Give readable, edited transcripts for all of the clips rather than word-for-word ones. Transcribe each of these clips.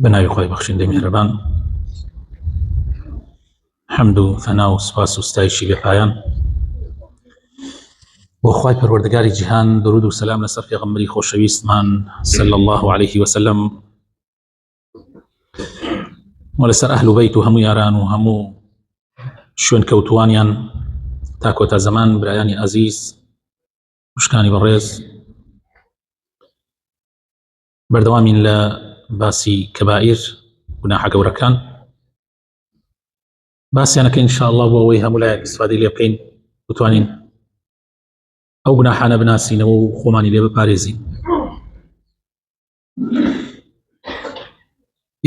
بناوی خۆی بەخشندەی میهرەبان، حەمد و ثەنا و سوپاس و ستایشی بێپایان بۆ خوای پەروەردگاری جیهان، درود و سەلام لەسەر پێغەمبەری خۆشەویستمان صلی الله عليه وسلم و لەسەر ئەهل و بەیت و هەموو یاران و هەموو شوێن کەوتوانیان تا کۆتا زەمان. برایانی عەزیز، وشکانی بەڕێز، بەردەوامین لە باسی کەبائیر، گوناحە گەورەکان. باسییانەکە ئینشاءالله بۆ ئەوەی هەموو لایەک استفادەی لێ بکەین، بتوانین ئەو گوناحانە بناسینەوە و خۆمانی لێ بپارێزین.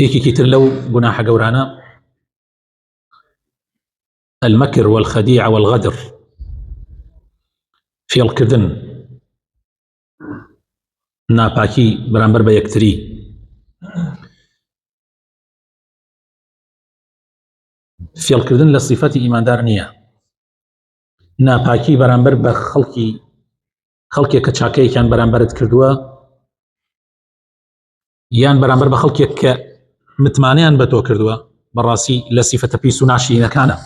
یەکێکی تر لەو گوناحە گەورانە المەکر والخەدیع والغەدر، فێڵکردن، ناپاکی بەرامبەر بە یەکتری، فێڵکردن لە صیفەتی ئیماندار نییە. ناپاکی بەرامبەر بە خەڵکێک کە چاکەیەکیان بەرامبەرت کردووە، یان بەرامبەر بە خەڵکێک کە متمانەیان بە تۆ کردووە، بەڕاستی لە صیفەتە پیس و ناشرینەکانە.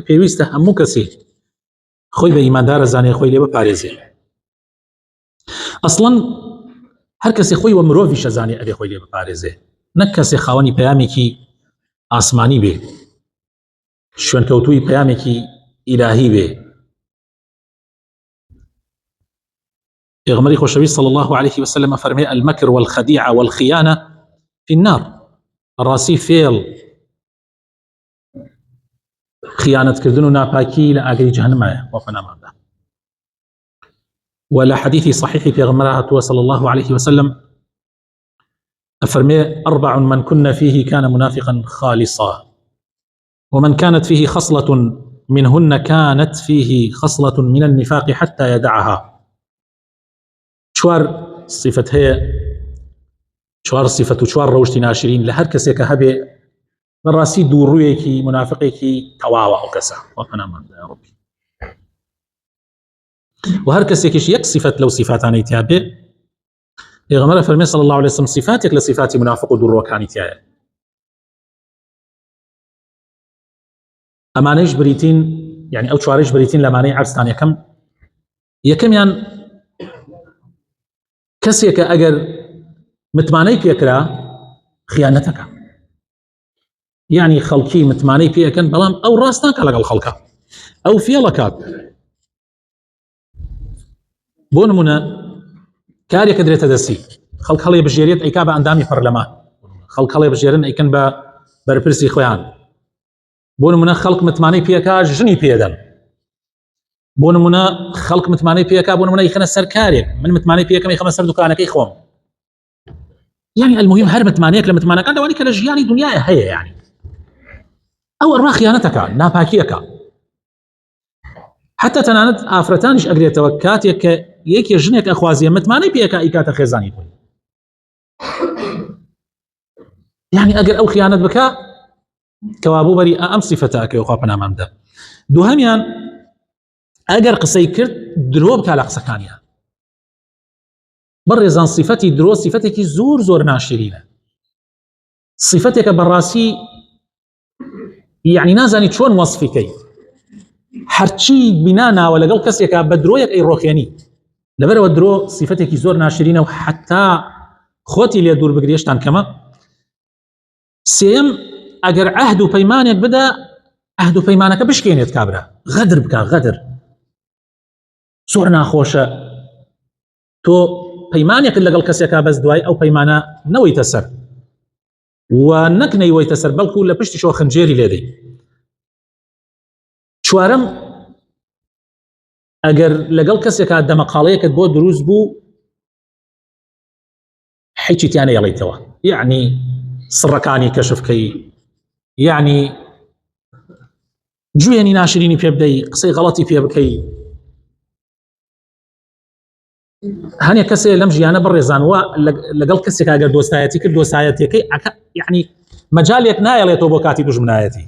پێویستە هەموو کەسێک خۆی بە ئیماندارە زانێ خۆی لێ بپارێزێ. ئەسڵەن هەر کەسێک خۆی وە مرۆڤیشە زانێ ئەبێ خۆی لێ بپارێزێ، نەک کەسێک خاوەنی پەیامێکی ئاسمانی بێ، شوێنکەوتووی پەیامێکی ئیلاهی بێ. پێغەمبەری خۆشەویست صلی الله عليه وسلم فەرمێ المەکر والخەدیع والخیانە فی النار. بەڕاستی فێڵ، خیانەتکردن و ناپاکی لە ئاگری جەهەنەمایە، خوا پەناماندا. و لە حەدیثی صحیحی پێغەمبەر هاتووە صلی الله عليه وسلم أفرمي أربع من كن فيه كان منافقا خالصا ومن كانت فيه خصلة منهن كانت فيه خصلة من النفاق حتى يدعها. چوار صفت هي، چوار صفت و چوار ڕەوشتی ناشرین لە هەر کەسێکە هەبێ، بەڕاستی دووڕوویەکی منافقێکی تەواوە ئەو کەسە، خوا پەناماندا یا ڕەبی. و هەر کەسێکیش یەک صفت لەو صفاتانەی تیا بێ، پێغەمبەر فەرمێ صلی الله عليه وسلم صفاتێک لە صفاتی منافق و دووڕووەکانی تایە. ئەمانەیش بریتین، یعنی ئەو چوارەیش بریتین لەمانەی عەرزتان یەکەم. یەکەمیان کەسێکە ئەگەر متمانەی پێکرا خیانەتەکە، یعنی خەڵکی متمانەی پێکەن بەڵام ئەو ڕاست ناکە لەگەڵ خەڵکە، ئەو فێڵەکات. بۆ نمونە کارێکە درێتە دەستی، خەڵک هەڵێ بژێرێت ئەیکا بە ئەندامی پەرلەمان، خەڵک هەڵێ بژێرن ئەیکەن بە بەرپرسی خۆیان. بۆ نمونە خەڵک متمانەی پێکا ژنی پێدەن، بۆ نمونە خەڵک متمانەی پێکا، بۆ نمونە ئیخەنە سەر کارێک، من متمانەی پێکەم ئیخەمە سەر دوکانەکەی خۆم. یعنی المهم هەر متمانەیەک لە متمانەکان دەوانی کە لە ژیانی دنیای هەیە، یعنی ئەو ئەڕوا خیانەتەکە، ناپاکیەکە. حتى تەنانەت ئافرەتانیش ئەگرێتەوە کاتێک کە یەکێ ژنێک ئەخوازیە متمانەی پێکا ئیکاتە خێزانی خۆی. یعنی ئەگەر ئەو خیانەت بکە کەوابوو بەری ئەم صیفەتە ئەکەوێ، خوا پەناماندا. دووهەمیان ئەگەر قسەی کرد درۆ بکا لە قسەکانیان. بەڕێزان صیفەتی درۆ صیفەتێکی زۆر زۆر ناشرینە، صیفەتێکە بەڕاستی یعنی نازانی چۆن وەصفیکەی، هەرچی بینا ناوە لەگەڵ کەسێکە بە درۆیەک ئەی ڕۆخێنی. لەبەرەوە درۆ صیفەتێکی زۆر ناشرینە و حتا خۆتی لێ دوور بگرێشتان کەمە. سێم ئەگەر عەهد و پەیمانێک بدە، عەهد و پەیمانەکە بشکێنێت کابرا، غەدر بکە، غەدر زۆر ناخۆشە. تۆ پەیمانێکت لەگەڵ کەسێکا بەس دوای ئەو پەیمانە نەوەیتە سەر و نەک نەیوەیتە سەر، بەڵکو لە پشتیشەوە خنجێری لێدەی. چوارەم ئەگەر لەگەڵ کەسێکا دەمەقاڵەیەکت بۆ دروست بوو، حیچی تیانە یەڵیتەوە، یعنی سڕەکانی کەشفکەی، یعنی گوێنی ناشرینی پێ بدەی، قسەی غەڵەتی پێ بکەی. هەنێ کەسێ لەم ژیانە بەڕێزانوە لەگەڵ کەسێک ئەگەر دۆستایەتی کرد، دۆستایەتیەکەی یعنی مەجالێک نایەڵێتەوە بۆ کاتی دوژمنایەتی.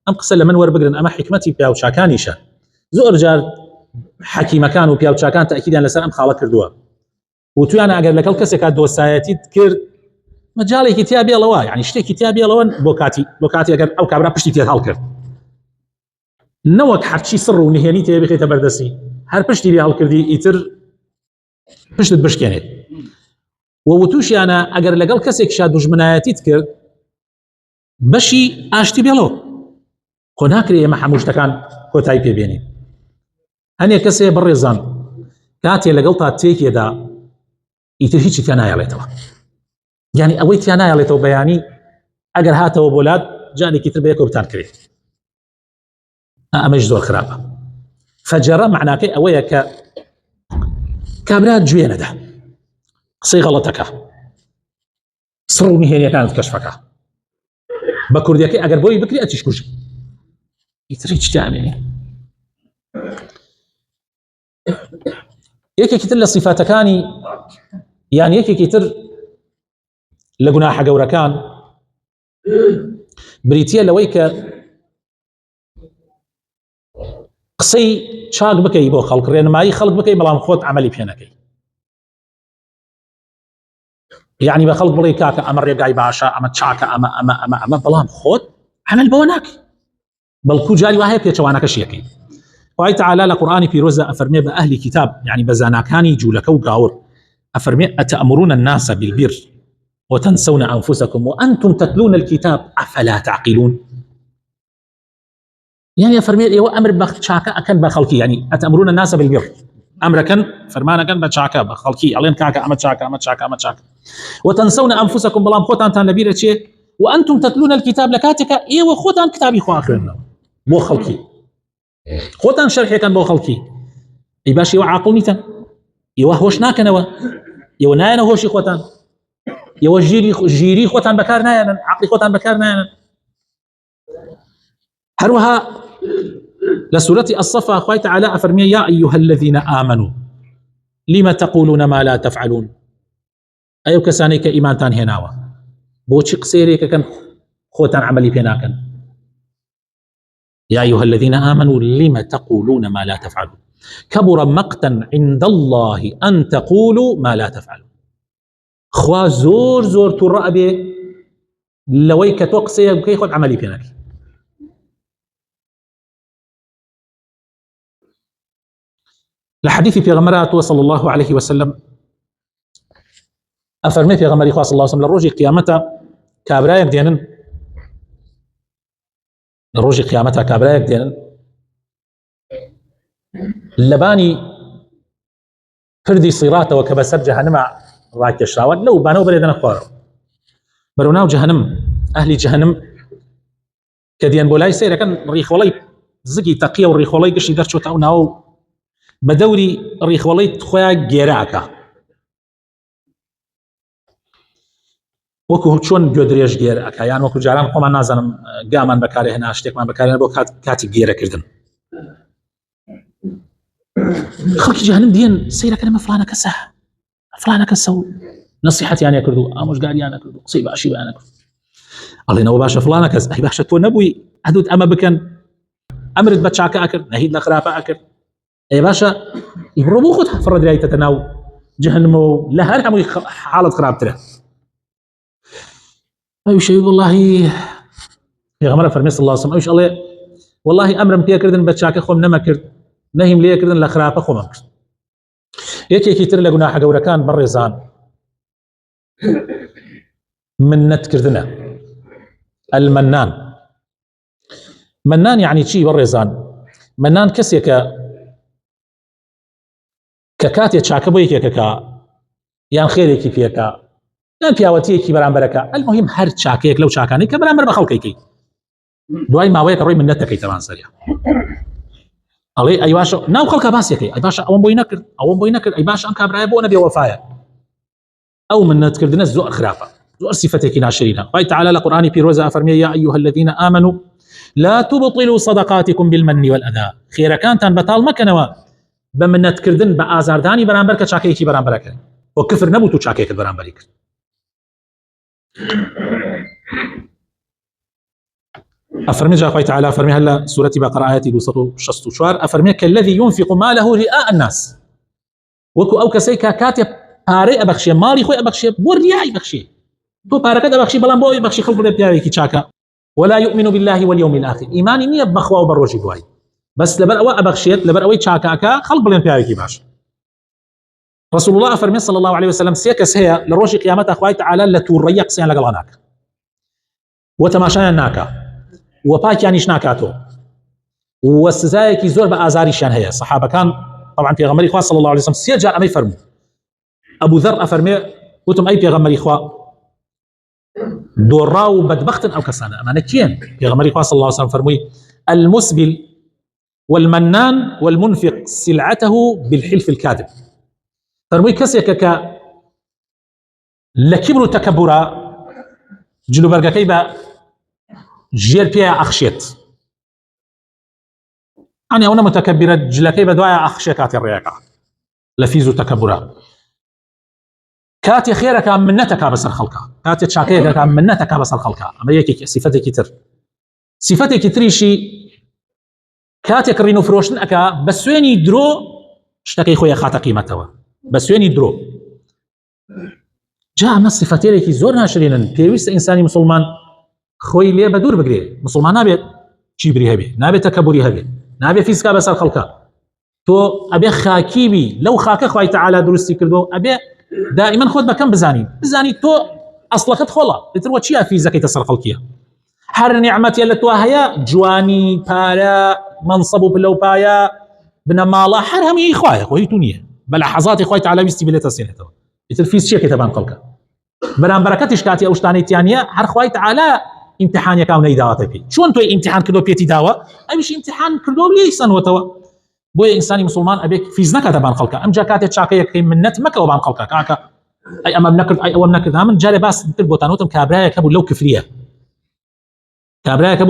ئەم قسە لە من وەربگرن، ئەمە حکمەتی پیاوچاکانیشە. زۆر جار حەکیمەکان و پیاوچاکان تەئکیدیان لەسەر ئەم خاڵە کردووە، و تویانە ئەگەر لەگەڵ کەسێکا دۆستایەتیت کرد مجالێکی تیا بێڵەوە یعنی شتێکی تیا بێڵەوە بۆ کاتی ئەگەر ئەو کابرا پشتی تێت هەڵکرد نەوەک هەرچی سڕ و نهێنی تێ بخێتە بەردەستی هەر پشتی لێ هەڵکردی ئیتر پشتت بشکێنێت وەوتوشیانە ئەگەر لەگەڵ کەسێکشا دوژمنایەتیت کرد بەشی ئاشتی بێڵەوە خۆ ناکرێ ئێمە هەموو شتەکان کۆتایی پێبێنین هەنێک کەسێ بەڕێزان کاتێ لەگەڵ تا تێکێدا ئیتر هیچی تیا نایەڵێتەوە یعنی ئەوەی تیا نایەڵێتەوە بەیانی ئەگەر هاتەوە بۆلات جانێکی تر بەیەکەوە بتان کرێت ئەمەش زۆر خراپە فەجەرە معناکەی ئەوەیە کە کابرا گوێ نەدا قسەی غەڵەتەکە سڕ و نهێنیەکانت کەشفەکە بە کوردیەکەی ئەگەر بۆی بکری ئەتیش کوژی ئیتر هیچ تامێنێ یەکێکی تر لە صیفاتەکانی یان یەکێکی تر لە گوناحە گەورەکان بریتیە لەوەی کە قسەی چاک بکەی بۆ خەڵک ڕێنمایی خەڵک بکەی بەڵام خۆت عملی پێ نەکەی یعنی بە خەڵک بڵێ کاکە ئەمە ڕێگای باشە ئەمە چاکە ئەمە بەڵام خۆت عمل بەوە ناکەی بەڵکو جاری وایە پێچەوانەکەش یەکەی خوای تعالی لە قورئانی پیرۆزە ئەفەرمێ بە ئەهلی کتاب یعنی بە زاناکانی جوولەکە و گاور ئەفەرمێ ئەتەأمرون الناس بالبر وتنسون أنفسكم وأنتم تتلون الكتاب أفلا تعقلون يعني فرمي ايوه امر بچاكا اكن بخلقي يعني اتامرون الناس بالبر امر كان فرمانا كان بچاكا بخلقي علين كاكا اما چاكا وتنسون انفسكم بلام خوتان تان نبيره شيء وانتم تتلون الكتاب لكاتك ايوه خوتان كتابي خو اخرنا بو خلقي خوتان شرحي كان بو خلقي اي باشي وعاقلنيتا ايوه هوش ناكنوا ايوه ناينا هوشي خوتان ايوه جيري خوتان بكارنا يعني عقلي خوتان بكارنا يعني هروها لسورة الصفا خوي تعالى أفرمي يا أيها الذين آمنوا لما تقولون ما لا تفعلون أيو كسانيك إيمان تان هناوا بوشي قصيريك كان خوتان عملي بيناكن يا أيها الذين آمنوا لما تقولون ما لا تفعلون كبر مقتا عند الله أن تقولوا ما لا تفعلون خوا زور ترأبي لويك توقسي كي خود عملي بيناكي لحديث في غمرات صلى الله عليه وسلم أفرمي في غمري صلى الله عليه وسلم لروجي قيامتها كابرايك دينن لروجي قيامتها كابرايك دينن لباني فردي صراطه وكبسر جهنم راك الشراوات لو بانو بريدنا خوارو بروناو جهنم أهل جهنم كديان بولاي سيرا كان ريخ ولي زقي تقية والريخ ولي قشي درشو تاوناو بدوري ريخ ولي خويا جيراكا وەکو چۆن گوێ درێژ گێرەکە یان وەکو جاران خۆمان نازانم گامان بەکارێ هێنا شتێکمان بەکارێنە بۆ کاتی گێرەکردن خەڵکی جەهەنەم دیێن سەیرەکەن ئەمە فلانە کەسە و نەسیحەتیان لێ کردو ئامۆژگاریان نەکردو قسەی باشی بەیان نەکردو ئەڵێنەوە باشە فلانە کەس ئەی باشە تۆ نەبووی ئەدوت ئەمە بکەن ئەمرت بە چاکە ئەکرد نەهید لە خراپە ئەکرد ئەی باشە ئیبڕۆ بۆ خۆت فڕەدرایتە ناو جەهەنەمەوە لە هەر هەمووی حاڵت خراپترە أيش والله يا غمرة فرمي صلى الله عليه وسلم أيش الله والله أمرم بيا كردن بتشاك خوم نما كرد نهم ليه كردن لخرافة خوم أمر يكي كتير لقنا حاجة وركان برزان من نت كردنا المنان منان يعني شيء برزان منان كسيك ككات يتشاك بويك ككا يعني خيري كيفيك يعني پیاوەتیەکی بەرامبەرەکە المهم هەر چاکەیەک لەو چاکانەی کە بەرامبەر بە خەڵکێکی دوای ماوەیەک ڕۆی منەتەکەی تەمان سەریە ئەڵێ ئەی باشە ناو خەڵکە باسیەکەی ئەی باشە ئەوەم بۆی نەکرد ئەی باشە ئەم کابرایە بۆ نەبێ وەفایە ئەو منەتکردنە زۆر خراپە زۆر صفەتێکی ناشرینە خوای تعالی لە قورئانی پیرۆزە ئەفەرمێ یا ئەیها الذین آمنوا لا تبطلوا صدقاتكم بالمن والأذى خێرەکانتان بەتاڵ مەکەنەوە بە منەتکردن بە ئازاردانی بەرامبەر کە چاکەیەکی بەرامبەرەکە بۆ کفر نەبوو تو چاکەیەکت بەرامبەری کرد أفرمي جاء خوي تعالى أفرمي هلا سورة بقرة آية 264 أفرمي كالذي ينفق ماله رئاء الناس وكو أو كسيكا كاتب باري أبخشي مالي خوي أبخشي بورياي أبخشي تو پارەکە دەبەخشی بەڵام بۆ بەخشی خەڵک بڵێ پیاوێکی چاکە ولا يؤمن بالله واليوم الآخر إيماني نییە بەخوا و بە ڕۆژی دوای بس لەبەر ئەوە ئەبەخشێت لەبەر ئەوەی چاکاکە خەڵک بڵێن پیاوێکی باش. رسول الله فەرمێ صلى الله عليه وسلم سێ کەس هەیە لە ڕۆژی قیامەتە خوای تەعالی لە تووڕەیە قسەیان لەگەڵ ناکە و تەماشایان ناکە و پاکیانیش ناکاتەوە و سزایەکی زۆر بە ئازاریشیان هەیە. سەحابەکان طبعا پێغەمبەری خوا صلى الله عليه وسلم سێ جار ئەمەی فەرموو. ئەبوو ذەر ئەفەرمێ وتم ئەی پێغەمبەری خوا دۆڕا و بەدبەختن ئەو کەسانە ئەمانە کێن؟ پێغەمبەری خوا صلى الله عليه وسلم فەرمووی المسبل والمنان والمنفق سلعته بالحلف الكاذب. فەرمووی کەسێکە کە لە کیبر و تەکەبورە جلوبەرگەکەی بە ژێر پێیە ئەخشێت ئەنی ئەو نەمتەکەبیرە جلەکەی بە دوایە ئەخشێ کاتی ڕێیەکە لە فیز و تەکەبورە. کاتی خێرەکە منەتەکە بەسەر خەڵکە، کاتی چاکەیەکە منەتەکە بەسەر خەڵکە. ئەمە یەکێکی سیفەتێکی تر. سیفەتێکی تریشی کاتێک ڕین و فرۆشتن ئەکا بە سوێنی درۆ شتەکەی خۆی خاتە قیمەتەوە بە سوێنی درۆ. جا ئەمە سیفەتێکی زۆر ناشرینن. پێویستە ئینسانی مسلمان خۆی لێ بە دوور بگرێ. مسلمان نابێت کیبری هەبێ، نابێت تەکەبوری هەبێ، نابێت فیسکا بەسەر خەڵکە. تۆ ئەبێ خاکیبی لەو خاکە خوای تەعالی دروستی کردو ئەبێ دائما خۆت بەکەم بزانی تۆ ئەسڵەکەت خۆڵە ئیتر وە چیە فیزەکەیتە سەر خەڵکیە. هەر نیعمەتێ لە تۆ هەیە جوانی پارە مەنسەب و پلەپایە بنەماڵە هەر هەمووی خوایە خۆی تو نییە بە لەحەزاتی خوای تەعالی ویستی بێتە سێنێتەوە. ئیتر فیز چیەکەیتە بان خەڵکە بەرامبەرەکەتیش کاتی ئەو شتانەی تیانە هەر خوای تەعالی ئیمتیحانێکا و نەیداوەتە پێی. چۆن تۆی ئیمتیحان کردو پێتی داوە ئەویش ئیمتیحان کردو و لێی سەنوەتەوە. بۆیە ئینسانی مسلمان ئەبێ فیز نەکاتە بان خەڵکە. ئەمجا کاتێک چاکەیەکەی منەت مەکەوە بان خەڵکە کاکە ئەی ئەمەم نەکرد ئەی ئەوەم نەکرد. من جارێ باس تر بۆتانوتم کابرایەکە بوو لەو کفریە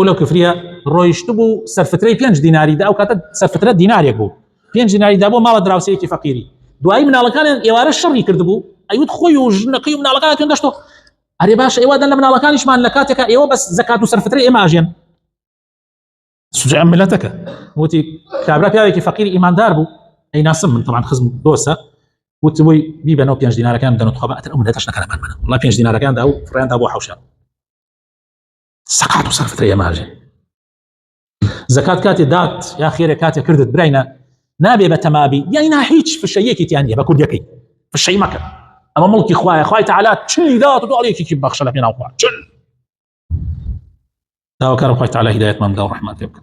لەو کفریە ڕۆیشت بوو سەرفترەی 5 دیناری دا ئەو کاتە سەرفترە دینارێک بوو 5 دیناری دا بۆ ماوە دراوسەیەکی فەقیری. دوایی مناڵەکانیان ئێوارە شەڕی کرد بوو ئەیوت خۆی و ژنەکەی و مناڵەکانیان تۆن دەشتۆ ئەرێ باش ئێوە دەن لە مناڵەکانیشمان لە کاتێکە ئێوە بەس زەکات و سەرفترەی ئێمە ئاژێن سوجە ملەتەکە. وتی کابرا پیاوێکی فەقیری ئیماندار بوو ئەی ناسم من طبعا خزم دۆسە وتی بۆی بیبەنەوە 5 دینارەکان دەنەوە خۆ بەئەتر ئەو منەتەش نەکەنەمان وڵای 5 دینارەکان دا و فڕیاندا بۆ حەوشە زەکات و سەرفترەی ئێمە ئاژێن. زەکات کاتێ دات یا خێرە کاتێ کردت براینە نابێ بە تەمابی یعنی نا هیچ فشەیەکی تیان نییە بە کوردیەکەی فشەی مەکە ئەمە مڵکی خوایە خوای تەعالی چلی دات و دڵێکی بەخشە لە پێناو خوا چل داواکارم خوای تەعالی هیدایەتمان بدا و ڕەحمەتی بکە.